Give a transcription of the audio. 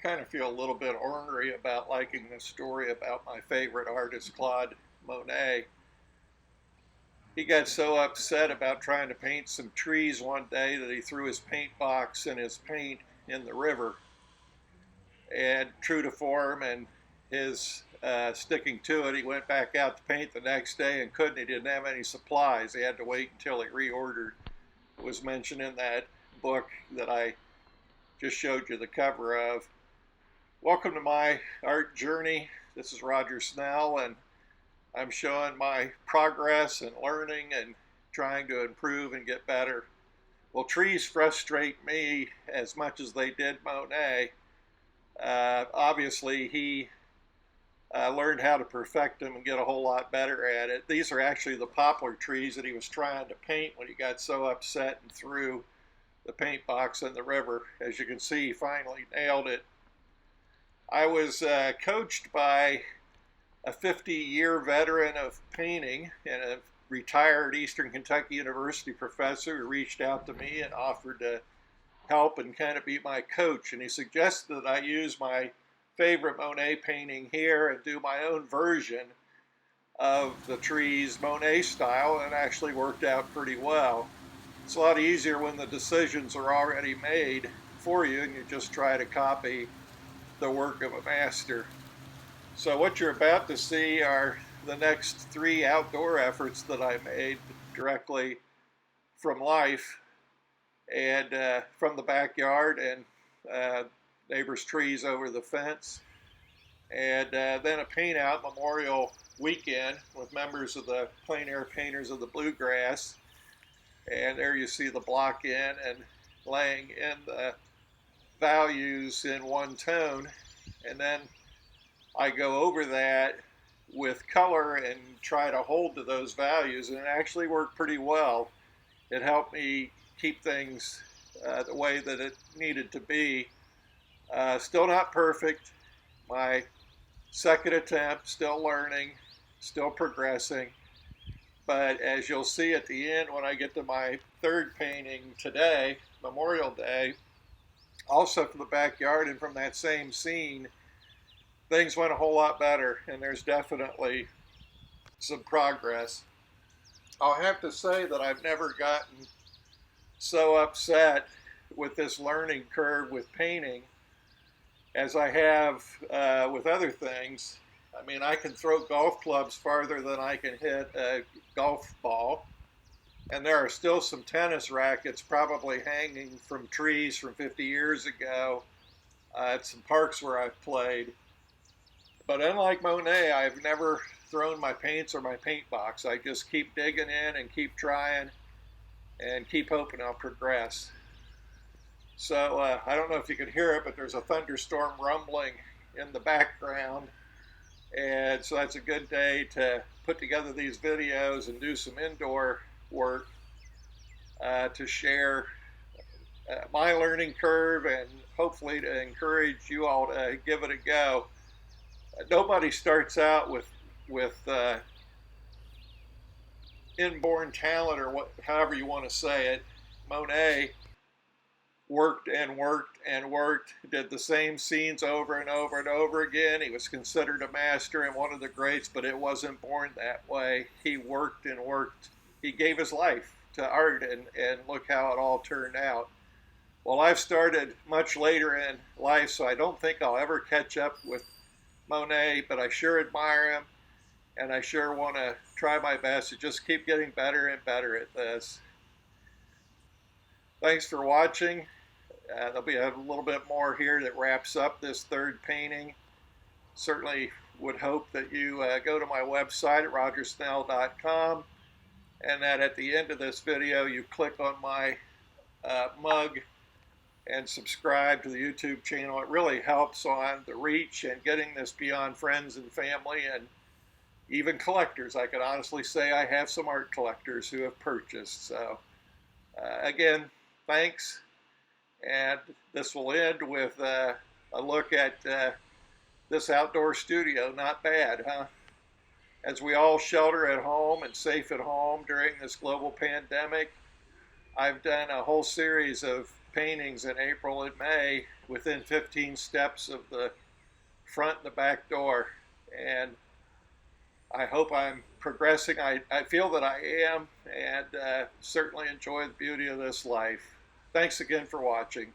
kind of feel a little bit ornery about liking this story about my favorite artist, Claude Monet. He got so upset about trying to paint some trees one day that he threw his paint box and his paint in the river. And true to form and his sticking to it, he went back out to paint the next day and couldn't. He didn't have any supplies. He had to wait until he reordered. It was mentioned in that book that I just showed you the cover of. Welcome to my art journey. This is Roger Snell, and I'm showing my progress and learning and trying to improve and get better. Well, trees frustrate me as much as they did Monet. Obviously, he learned how to perfect them and get a whole lot better at it. These are actually the poplar trees that he was trying to paint when he got so upset and threw the paint box in the river. As you can see, he finally nailed it. I was coached by a 50-year veteran of painting and a retired Eastern Kentucky University professor who reached out to me and offered to help and kind of be my coach. And he suggested that I use my favorite Monet painting here and do my own version of the trees Monet style, and it actually worked out pretty well. It's a lot easier when the decisions are already made for you and you just try to copy the work of a master. So what you're about to see are the next 3 outdoor efforts that I made directly from life and from the backyard and neighbors' trees over the fence. And then a paint out Memorial weekend with members of the Plein Air Painters of the Bluegrass. And there you see the block in and laying in the values in one tone. And then I go over that with color and try to hold to those values, and it actually worked pretty well. It helped me keep things the way that it needed to be. Still not perfect. My second attempt, still learning, still progressing. But as you'll see at the end when I get to my third painting today, Memorial Day, also from the backyard and from that same scene, things went a whole lot better, and there's definitely some progress. I'll have to say that I've never gotten so upset with this learning curve with painting as I have with other things. I mean, I can throw golf clubs farther than I can hit a golf ball. And there are still some tennis rackets probably hanging from trees from 50 years ago at some parks where I've played. But unlike Monet, I've never thrown my paints or my paint box. I just keep digging in and keep trying and keep hoping I'll progress. So I don't know if you can hear it, but there's a thunderstorm rumbling in the background. And so that's a good day to put together these videos and do some indoor work to share my learning curve and hopefully to encourage you all to give it a go. Nobody starts out with inborn talent, or however you want to say it. Monet worked and worked and worked, did the same scenes over and over and over again. He was considered a master and one of the greats, but it wasn't born that way. He worked and worked. He gave his life to art, and look how it all turned out. Well, I've started much later in life, so I don't think I'll ever catch up with Monet, but I sure admire him, and I sure want to try my best to just keep getting better and better at this. Thanks for watching. There'll be a little bit more here that wraps up this third painting. Certainly would hope that you go to my website at rogersnell.com, and that at the end of this video you click on my mug and subscribe to the YouTube channel. It really helps on the reach and getting this beyond friends and family and even collectors. I can honestly say I have some art collectors who have purchased. So again, thanks. And this will end with a look at this outdoor studio. Not bad, huh? As we all shelter at home and safe at home during this global pandemic, I've done a whole series of paintings in April and May within 15 steps of the front and the back door. And I hope I'm progressing. I feel that I am, and certainly enjoy the beauty of this life. Thanks again for watching.